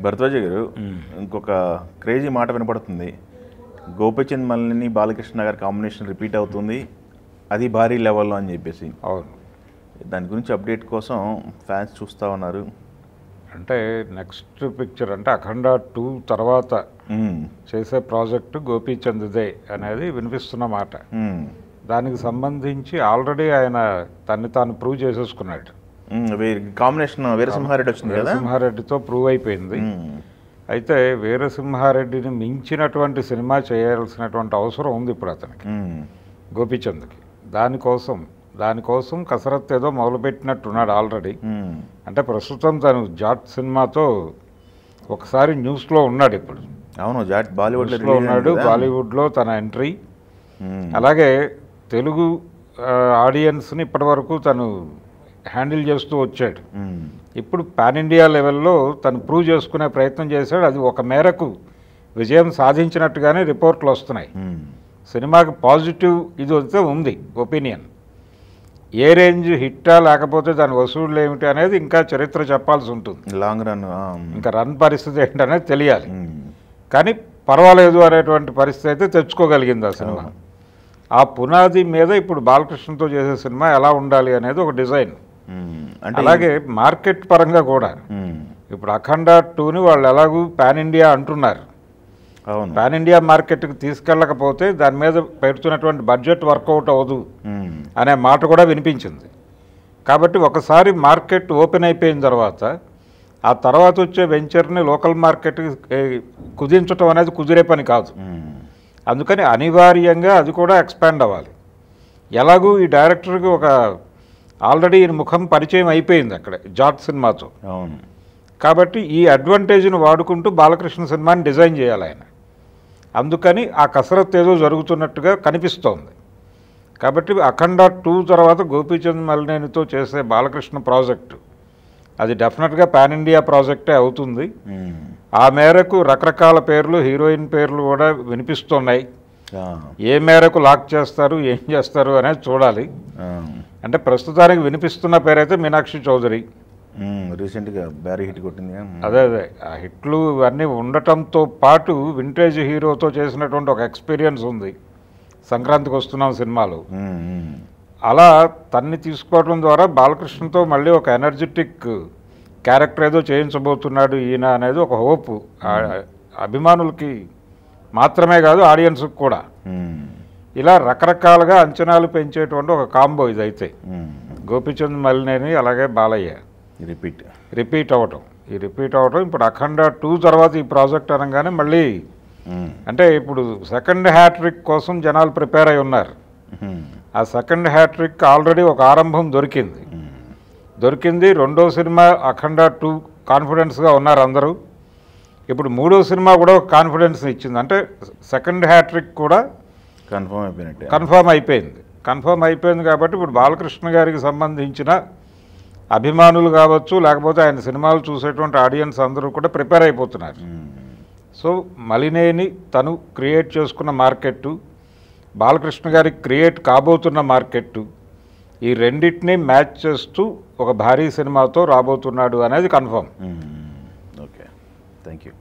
భరద్వాజ గారు ఇంకొక క్రేజీ మాట వినపడుతుంది. గోపీచంద్ మల్లిని బాలకృష్ణ గారి కాంబినేషన్ రిపీట్ అవుతుంది, అది భారీ లెవెల్లో అని చెప్పేసి. అవును, దాని గురించి అప్డేట్ కోసం ఫ్యాన్స్ చూస్తూ ఉన్నారు. అంటే నెక్స్ట్ పిక్చర్ అంటే అఖండ 2 తర్వాత చేసే ప్రాజెక్టు గోపీచంద్దే అనేది వినిపిస్తున్న మాట. దానికి సంబంధించి ఆల్రెడీ ఆయన తన్ని తాను ప్రూవ్ చేసేసుకున్నాడు. కాంబినేషన్ వీరసింహారెడ్డి వచ్చింది కదా, వీరసింహారెడ్డితో ప్రూవ్ అయిపోయింది. అయితే వీరసింహారెడ్డిని మించినటువంటి సినిమా చేయాల్సినటువంటి అవసరం ఉంది ఇప్పుడు అతనికి, గోపీచంద్కి. దానికోసం కసరత్తు ఏదో మొదలుపెట్టినట్టున్నాడు ఆల్రెడీ. అంటే ప్రస్తుతం తను జాట్ సినిమాతో ఒకసారి న్యూస్లో ఉన్నాడు ఇప్పుడు. అవును, జాట్ బాలీవుడ్లో ఉన్నాడు, బాలీవుడ్లో తన ఎంట్రీ. అలాగే తెలుగు ఆడియన్స్ని ఇప్పటివరకు తను హ్యాండిల్ చేస్తూ వచ్చాడు. ఇప్పుడు పాన్ ఇండియా లెవెల్లో తను ప్రూవ్ చేసుకునే ప్రయత్నం చేశాడు. అది ఒక మేరకు విజయం సాధించినట్టుగానే రిపోర్ట్లు వస్తున్నాయి. సినిమాకి పాజిటివ్ ఇది వస్తే ఉంది ఒపీనియన్. ఏ రేంజ్ హిట్టా లేకపోతే దాని వసూళ్ళు ఏమిటి అనేది ఇంకా చరిత్ర చెప్పాల్సి ఉంటుంది. లాంగ్ రన్ ఇంకా రన్ పరిస్థితి ఏంటనేది తెలియాలి. కానీ పర్వాలేదు అనేటువంటి పరిస్థితి అయితే తెచ్చుకోగలిగింది ఆ సినిమా. ఆ పునాది మీద ఇప్పుడు బాలకృష్ణతో చేసే సినిమా ఎలా ఉండాలి అనేది ఒక డిజైన్. అలాగే మార్కెట్ పరంగా కూడా ఇప్పుడు అఖండ 2ని వాళ్ళు ఎలాగూ పాన్ ఇండియా అంటున్నారు. పాన్ ఇండియా మార్కెట్కి తీసుకెళ్ళకపోతే దాని మీద పెడుతున్నటువంటి బడ్జెట్ వర్కౌట్ అవ్వదు అనే మాట కూడా వినిపించింది. కాబట్టి ఒకసారి మార్కెట్ ఓపెన్ అయిపోయిన తర్వాత ఆ తర్వాత వచ్చే వెంచర్ని లోకల్ మార్కెట్కి కుదించడం అనేది కుదిరే పని కాదు. అందుకని అనివార్యంగా అది కూడా ఎక్స్పాండ్ అవ్వాలి. ఎలాగూ ఈ డైరెక్టర్కి ఒక ఆల్రెడీ ఈయన ముఖం పరిచయం అయిపోయింది అక్కడ జాట్ సినిమాతో. అవును, కాబట్టి ఈ అడ్వాంటేజ్ని వాడుకుంటూ బాలకృష్ణ సినిమాని డిజైన్ చేయాలి ఆయన. అందుకని ఆ కసరత్తు ఏదో జరుగుతున్నట్టుగా కనిపిస్తోంది. కాబట్టి అఖండ 2 తర్వాత గోపీచంద్ మల్లినేనితో చేసే బాలకృష్ణ ప్రాజెక్టు అది డెఫినెట్గా పాన్ ఇండియా ప్రాజెక్టే అవుతుంది. ఆ మేరకు రకరకాల పేర్లు, హీరోయిన్ పేర్లు కూడా వినిపిస్తున్నాయి. ఏ మేరకు లాక్ చేస్తారు, ఏం చేస్తారు అనేది చూడాలి. అంటే ప్రస్తుతానికి వినిపిస్తున్న పేరైతే మీనాక్షి చౌదరి. రీసెంట్గా భారీ హిట్ కొట్టింది. అదే ఆ హిట్లు ఇవన్నీ ఉండటంతో పాటు వింటేజ్ హీరోతో చేసినటువంటి ఒక ఎక్స్పీరియన్స్ ఉంది సంక్రాంతికి వస్తున్నాం సినిమాలో. అలా తన్ని తీసుకోవడం ద్వారా బాలకృష్ణతో మళ్ళీ ఒక ఎనర్జెటిక్ క్యారెక్టర్ ఏదో చేయించబోతున్నాడు ఈయన అనేది ఒక హోప్ అభిమానులకి మాత్రమే కాదు, ఆడియన్స్కి కూడా. ఇలా రకరకాలుగా అంచనాలు పెంచేటువంటి ఒక కాంబో ఇదైతే గోపీచంద్ మల్లినేని అలాగే బాలయ్య రిపీట్ అవ్వటం. ఈ రిపీట్ అవ్వటం ఇప్పుడు అఖండ 2 తర్వాత ఈ ప్రాజెక్ట్ అనగానే మళ్ళీ అంటే ఇప్పుడు సెకండ్ హ్యాట్రిక్ కోసం జనాలు ప్రిపేర్ అయి ఉన్నారు. ఆ సెకండ్ హ్యాట్రిక్ ఆల్రెడీ ఒక ఆరంభం దొరికింది. రెండో సినిమా అఖండ 2 కాన్ఫిడెన్స్గా ఉన్నారు అందరూ. ఇప్పుడు మూడో సినిమా కూడా ఒక కాన్ఫిడెన్స్ని ఇచ్చింది. అంటే సెకండ్ హ్యాట్రిక్ కూడా కన్ఫర్మ్ అయిపోయింది. కాబట్టి ఇప్పుడు బాలకృష్ణ గారికి సంబంధించిన అభిమానులు కావచ్చు, లేకపోతే ఆయన సినిమాలు చూసేటువంటి ఆడియన్స్ అందరూ కూడా ప్రిపేర్ అయిపోతున్నారు. సో మలినేని తను క్రియేట్ చేసుకున్న మార్కెట్టు, బాలకృష్ణ గారికి క్రియేట్ కాబోతున్న మార్కెట్టు, ఈ రెండింటినీ మ్యాచ్ చేస్తూ ఒక భారీ సినిమాతో రాబోతున్నాడు అనేది కన్ఫర్మ్. Okay, thank you.